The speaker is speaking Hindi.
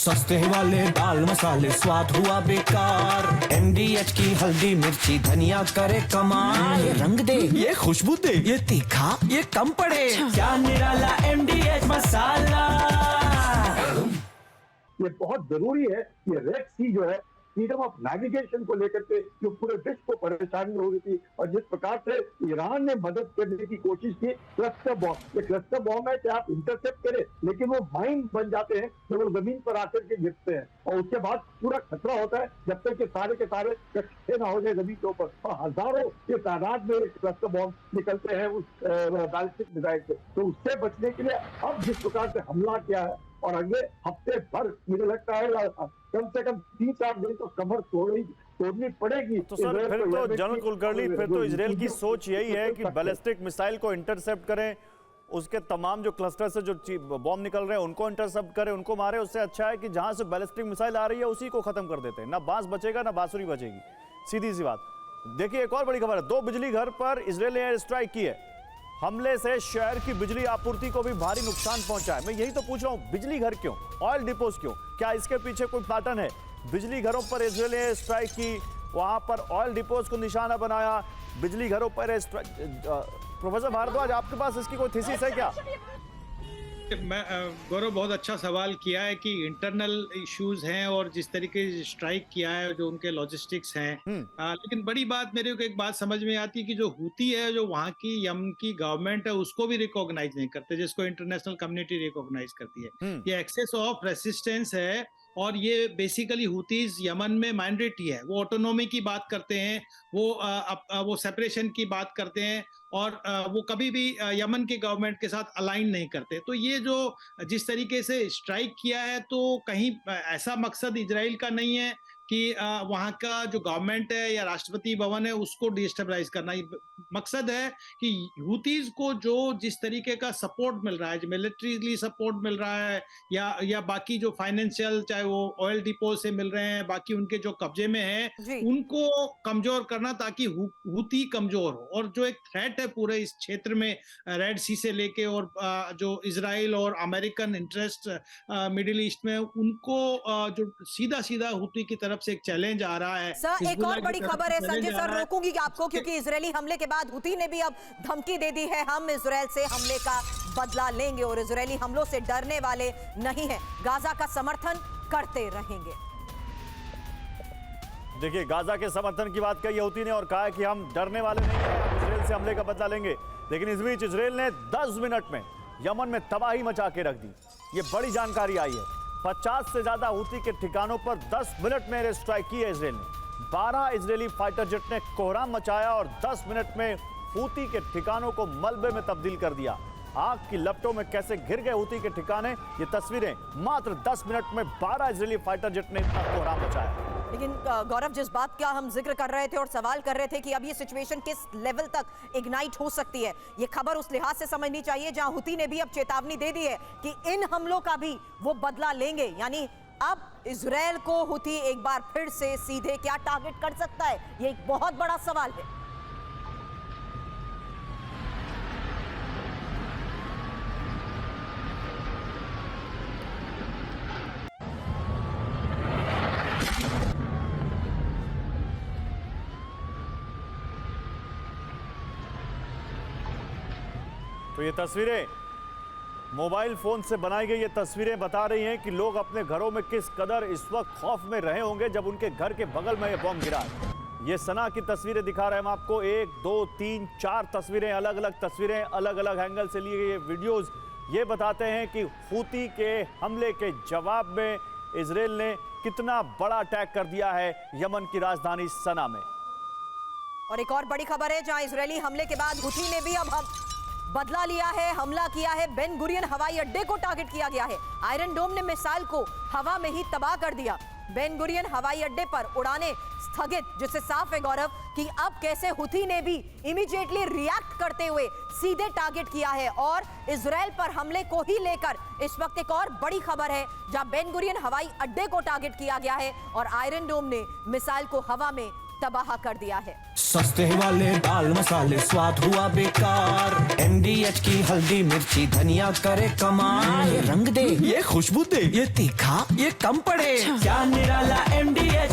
सस्ते वाले दाल मसाले स्वाद हुआ बेकार। MDH की हल्दी मिर्ची धनिया करे कमाल। ये रंग दे, ये खुशबू दे, ये तीखा, ये कम पड़े। क्या निराला MDH मसाला। ये बहुत जरूरी है। ये रेड सी जो है, फ्रीडम ऑफ नेविगेशन को लेकर के जो पूरे विश्व को परेशानी हो रही थी, और जिस प्रकार से ईरान ने मदद करने की कोशिश की, क्लस्टर बॉम्ब, ये क्लस्टर बॉम्ब है कि आप इंटरसेप्ट करें, लेकिन वो माइन बन जाते हैं जब वो जमीन पर आकर के गिरते हैं, और उसके बाद पूरा खतरा होता है जब तक के सारे इकट्ठे ना हो जाए जमीन के ऊपर। और हजारों के तादाद में क्लस्टर बॉम्ब निकलते हैं उस बैलिस्टिक मिसाइल से। तो उससे बचने के लिए अब जिस प्रकार से हमला किया है, और अगले हफ्ते भर मुझे लगता है कम से कम 3-4 दिन तो कमर तोड़नी पड़ेगी। तो सर फिर तो जनरल कुलकर्णी, फिर तो इजराइल की सोच यही है कि बैलिस्टिक मिसाइल को इंटरसेप्ट करें, उसके तमाम जो क्लस्टर से जो बॉम्ब निकल रहे हैं उनको इंटरसेप्ट करें, उनको मारे। उससे अच्छा है कि जहां से बैलिस्टिक मिसाइल आ रही है उसी को खत्म कर देते हैं। ना बांस बचेगा ना बांसुरी बचेगी, सीधी सी बात। देखिए एक और बड़ी खबर है, 2 बिजली घर पर इजराइल ने एयर स्ट्राइक की है। हमले से शहर की बिजली आपूर्ति को भी भारी नुकसान पहुंचा है। मैं यही तो पूछ रहा हूं, बिजली घर क्यों, ऑयल डिपोज क्यों, क्या इसके पीछे कोई पैटर्न है? बिजली घरों पर इजराइल ने स्ट्राइक की, वहां पर ऑयल डिपोज को निशाना बनाया, बिजली घरों पर प्रोफेसर भारद्वाज, आपके पास इसकी कोई थीसिस है क्या? गौरव बहुत अच्छा सवाल किया है कि इंटरनल इश्यूज हैं और जिस तरीके से स्ट्राइक किया है, जो उनके लॉजिस्टिक्स हैं। लेकिन बड़ी बात मेरे को एक बात समझ में आती है कि जो हूती है, जो वहाँ की यमन की गवर्नमेंट है, उसको भी रिकॉग्नाइज नहीं करते, जिसको इंटरनेशनल कम्युनिटी रिकॉग्नाइज करती है। ये एक्सेस ऑफ रेसिस्टेंस है, और ये बेसिकली हूतीज यमन में माइनॉरिटी है। वो ऑटोनॉमी की बात करते हैं, वो सेपरेशन की बात करते हैं, और वो कभी भी यमन के गवर्नमेंट के साथ अलाइन नहीं करते। तो ये जो जिस तरीके से स्ट्राइक किया है, तो कहीं ऐसा मकसद इजराइल का नहीं है कि वहाँ का जो गवर्नमेंट है या राष्ट्रपति भवन है उसको डिस्टेबलाइज करना। मकसद है कि हूतीज को जो जिस तरीके का सपोर्ट मिल रहा है, जो मिलिट्रीली सपोर्ट मिल रहा है, या बाकी जो फाइनेंशियल, चाहे वो ऑयल डिपो से मिल रहे हैं, बाकी उनके जो कब्जे में है, उनको कमजोर करना ताकि हूती कमजोर हो। और जो एक थ्रेट है पूरे इस क्षेत्र में, रेड सी से लेके, और जो इजराइल और अमेरिकन इंटरेस्ट मिडिल ईस्ट में, उनको जो सीधा सीधा हूती की तरफ से एक चैलेंज आ रहा है। सर एक और बड़ी खबर है, संजय सर रोकूंगी आपको, क्योंकि इजरायली हमले के बाद हूती ने भी अब धमकी दे दी है, हम इजराइल से हमले का बदला लेंगे और इजरायली हमलों से डरने वाले नहीं हैं, गाजा का समर्थन करते रहेंगे। देखिए गाजा के समर्थन की बात कही हूती ने और कहा है कि हम डरने वाले नहीं हैं, हम इजराइल से हमले का बदला लेंगे। लेकिन इस बीच इजराइल ने 10 मिनट में यमन में तबाही मचा के रख दी। ये बड़ी जानकारी आई है। 50 से ज्यादा हूती के ठिकानों पर 10 मिनट में एयर स्ट्राइक की है इजराइल ने। 12 इजरायली फाइटर जेट ने कोहराम मचाया और 10 मिनट में हूती के ठिकानों को मलबे में तब्दील कर दिया। आग की लपटों में कैसे घिर गए हूती के ठिकाने, ये तस्वीरें। मात्र 10 मिनट में 12 इजरायली फाइटर जेट ने इतना कोहराम मचाया। लेकिन गौरव, जिस बात का हम जिक्र कर रहे थे और सवाल कर रहे थे कि अब ये सिचुएशन किस लेवल तक इग्नाइट हो सकती है, ये खबर उस लिहाज से समझनी चाहिए जहां हूती ने भी अब चेतावनी दे दी है कि इन हमलों का भी वो बदला लेंगे। यानी अब इजराइल को हूती एक बार फिर से सीधे क्या टारगेट कर सकता है, ये एक बहुत बड़ा सवाल है। तो ये तस्वीरें मोबाइल फोन से बनाई गई ये तस्वीरें बता रही हैं कि लोग अपने घरों में किस कदर इस वक्त खौफ में रहे होंगे जब उनके घर के बगल में ये बम गिरा है। ये सना की तस्वीरें दिखा रहे हैं हम आपको, 1 2 3 4 तस्वीरें, अलग अलग तस्वीरें, अलग अलग एंगल से लिए गए वीडियोस ये बताते हैं कि हूती के हमले के जवाब में इजराइल ने कितना बड़ा अटैक कर दिया है यमन की राजधानी सना में। और एक और बड़ी खबर है, जहां इजरायली हमले के बाद हूती ने भी अब बदला लिया है, हमला किया है। बेन गुरियन हवाई अड्डे को टारगेट किया गया है। आयरन डोम ने मिसाइल को हवा में ही तबाह कर दिया। बेन गुरियन हवाई अड्डे पर उड़ानें स्थगित, जिससे साफ है गौरव कि अब कैसे हूती ने भी इमीडिएटली रिएक्ट करते हुए सीधे टारगेट किया है। और इजराइल पर हमले को ही लेकर इस वक्त एक और बड़ी खबर है, जहां बेन गुरियन हवाई अड्डे को टारगेट किया गया है और आयरन डोम ने मिसाइल को हवा में तबाह कर दिया है। सस्ते वाले दाल मसाले स्वाद हुआ बेकार, MDH की हल्दी मिर्ची धनिया करे कमाल, ये रंग दे ये खुशबू दे ये तीखा ये कम पड़े, क्या निराला MDH